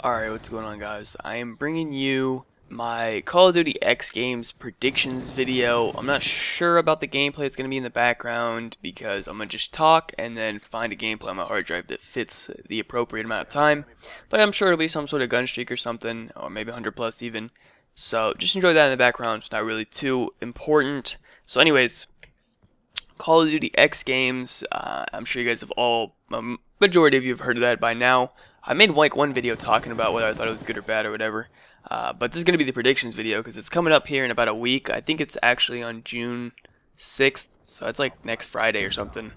Alright, what's going on, guys? I am bringing you my Call of Duty X Games predictions video. I'm not sure about the gameplay that's going to be in the background because I'm going to just talk and then find a gameplay on my hard drive that fits the appropriate amount of time. But I'm sure it'll be some sort of gun streak or something, or maybe 100 plus even. So just enjoy that in the background. It's not really too important. So anyways, Call of Duty X Games, I'm sure you guys have all, majority of you have heard of that by now. I made like one video talking about whether I thought it was good or bad or whatever, but this is going to be the predictions video because it's coming up here in about a week. I think it's actually on June 6th, so it's like next Friday or something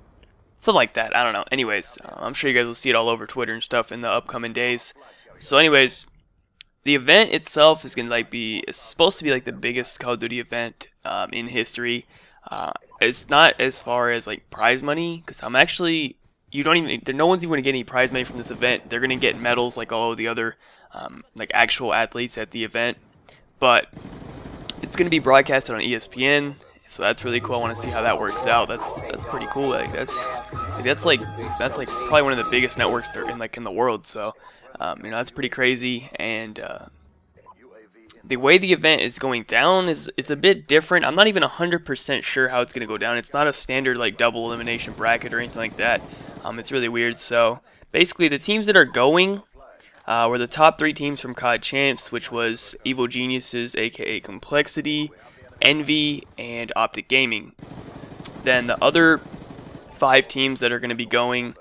like that. I don't know. Anyways, I'm sure you guys will see it all over Twitter and stuff in the upcoming days. So anyways, the event itself is going to it's supposed to be like the biggest Call of Duty event in history. It's not as far as like prize money because I'm actually... no one's even going to get any prize money from this event. They're going to get medals like all of the other like actual athletes at the event. But it's going to be broadcasted on ESPN, so that's really cool. I want to see how that works out. That's pretty cool. Like that's probably one of the biggest networks there in the world. So that's pretty crazy. And the way the event is going down it's a bit different. I'm not even 100% sure how it's going to go down. It's not a standard like double elimination bracket or anything like that. It's really weird. So basically the teams that are going were the top 3 teams from COD Champs, which was Evil Geniuses, aka Complexity, Envy, and Optic Gaming. Then the other 5 teams that are going to be going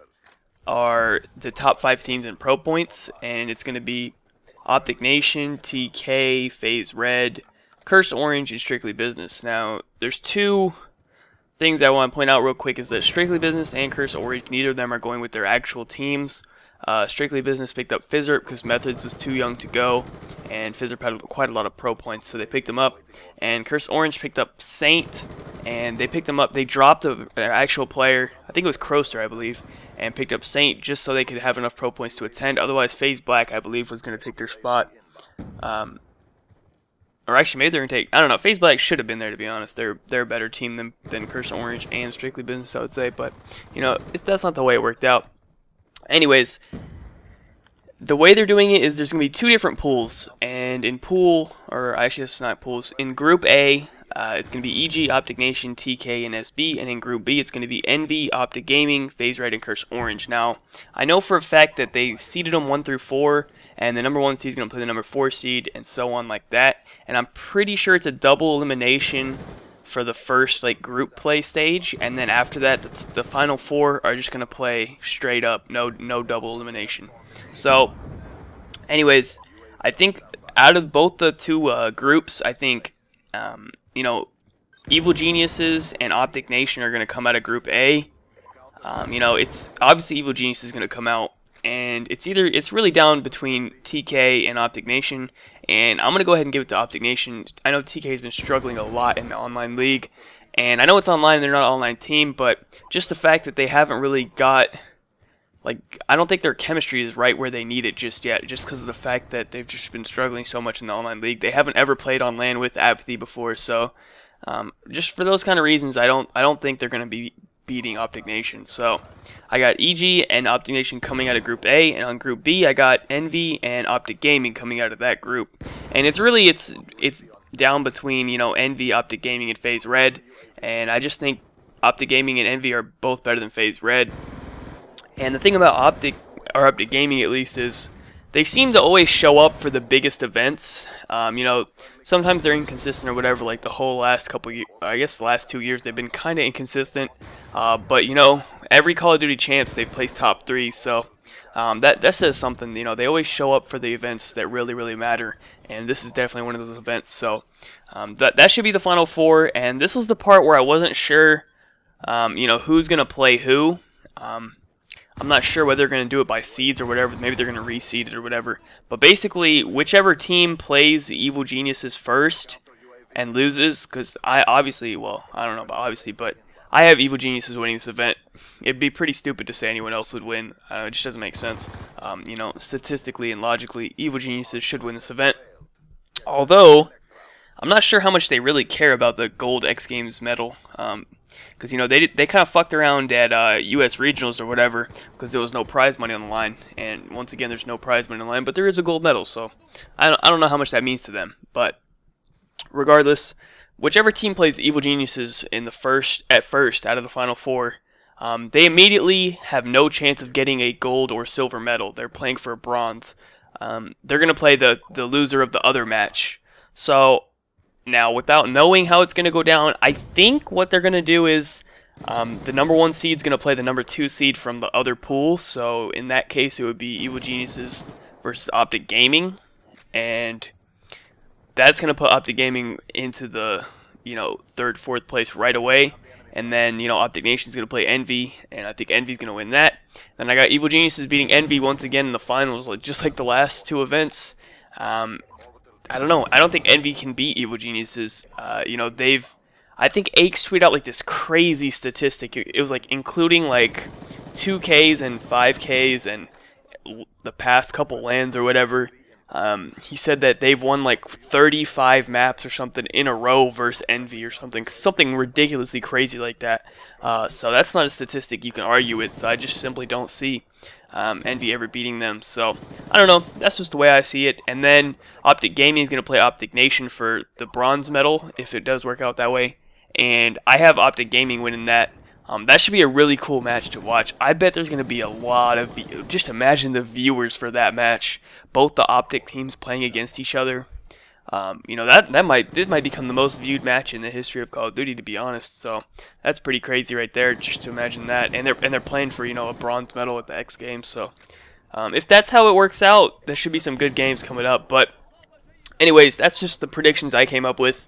are the top 5 teams in Pro Points, and it's going to be Optic Nation, TK, FaZe Red, Cursed Orange, and Strictly Business. Now there's 2 things I want to point out real quick is that Strictly Business and Cursed Orange, neither of them are going with their actual teams. Strictly Business picked up Fizzerp because Methods was too young to go, and Fizzerp had quite a lot of pro points, so they picked him up. And Cursed Orange picked up Saint, and they picked him up. They dropped an actual player, I think it was Croster, I believe, and picked up Saint just so they could have enough pro points to attend. Otherwise, FaZe Black, I believe, was going to take their spot. Or actually, maybe they're going to take... I don't know. FaZe Black should have been there, to be honest. They're a better team than Cursed Orange and Strictly Business, I would say. But, that's not the way it worked out. Anyways, the way they're doing it is there's going to be 2 different pools. And in pool... Or actually, it's not pools. In Group A, it's going to be EG, Optic Nation, TK, and SB. And in Group B, it's going to be Envy, Optic Gaming, FaZe Red, and Cursed Orange. Now, I know for a fact that they seeded them 1 through 4. And the number 1 seed is going to play the number 4 seed, and so on like that. And I'm pretty sure it's a double elimination for the first group play stage, and then after that, the final 4 are just going to play straight up, no double elimination. So, anyways, I think out of both the 2 groups, I think Evil Geniuses and Optic Nation are going to come out of Group A. It's obviously Evil Geniuses is going to come out. And it's really down between TK and Optic Nation, and I'm gonna go ahead and give it to Optic Nation. I know TK has been struggling a lot in the online league, and I know it's online and they're not an online team, but just the fact that they haven't really got I don't think their chemistry is right where they need it just yet, just because of the fact that they've just been struggling so much in the online league. They haven't ever played on LAN with Apathy before, so just for those kind of reasons, I don't think they're gonna be beating Optic Nation. So I got EG and Optic Nation coming out of Group A, and on Group B I got Envy and Optic Gaming coming out of that group. And it's down between Envy, Optic Gaming, and FaZe Red, and I just think Optic Gaming and Envy are both better than FaZe Red. And the thing about Optic Gaming at least is they seem to always show up for the biggest events. Sometimes they're inconsistent or whatever, like the whole last couple years, I guess the last 2 years they've been kind of inconsistent. But every Call of Duty champs they've placed top 3, so that says something. They always show up for the events that really matter, and this is definitely one of those events. So that should be the final 4, and this was the part where I wasn't sure, who's gonna play who. I'm not sure whether they're going to do it by seeds or whatever. Maybe they're going to reseed it or whatever. But basically, whichever team plays the Evil Geniuses first and loses, because I don't know about obviously, but I have Evil Geniuses winning this event. It'd be pretty stupid to say anyone else would win. It just doesn't make sense. Statistically and logically, Evil Geniuses should win this event. Although, I'm not sure how much they really care about the Gold X Games medal. because you know they kind of fucked around at U.S. regionals or whatever because there was no prize money on the line, and once again there's no prize money on the line, but there is a gold medal, so I don't know how much that means to them, but regardless, whichever team plays Evil Geniuses in the first out of the final four, they immediately have no chance of getting a gold or silver medal. They're playing for a bronze. They're going to play the loser of the other match. So now, without knowing how it's going to go down, I think what they're going to do is the number 1 seed is going to play the number 2 seed from the other pool. So in that case, it would be Evil Geniuses versus Optic Gaming, and that's going to put Optic Gaming into the 3rd, 4th place right away. And then, Optic Nation's going to play Envy, and I think Envy's going to win that. Then I got Evil Geniuses beating Envy once again in the finals, just like the last 2 events. I don't know. I don't think Envy can beat Evil Geniuses. I think Aches tweeted out like this crazy statistic. It was like including like 2Ks and 5Ks and the past couple lands or whatever. He said that they've won like 35 maps or something in a row versus Envy or something ridiculously crazy like that. So that's not a statistic you can argue with. So I just simply don't see Envy ever beating them. So I don't know. That's just the way I see it. And then Optic Gaming is going to play Optic Nation for the bronze medal if it does work out that way. And I have Optic Gaming winning that. That should be a really cool match to watch. I bet there's going to be a lot of just imagine the viewers for that match. Both the Optic teams playing against each other. That might become the most viewed match in the history of Call of Duty, to be honest. So that's pretty crazy right there, just to imagine that. And they're playing for a bronze medal at the X Games. So if that's how it works out, there should be some good games coming up. But anyways, that's just the predictions I came up with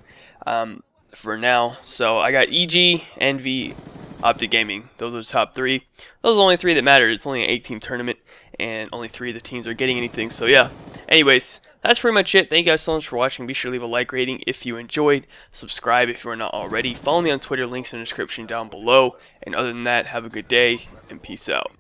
for now. So I got EG, Envy, Optic Gaming. Those are the top 3. Those are the only 3 that matter. It's only an 8-team tournament, and only 3 of the teams are getting anything. So yeah. Anyways, that's pretty much it. Thank you guys so much for watching. Be sure to leave a like rating if you enjoyed. Subscribe if you are not already. Follow me on Twitter. Links in the description down below. And other than that, have a good day and peace out.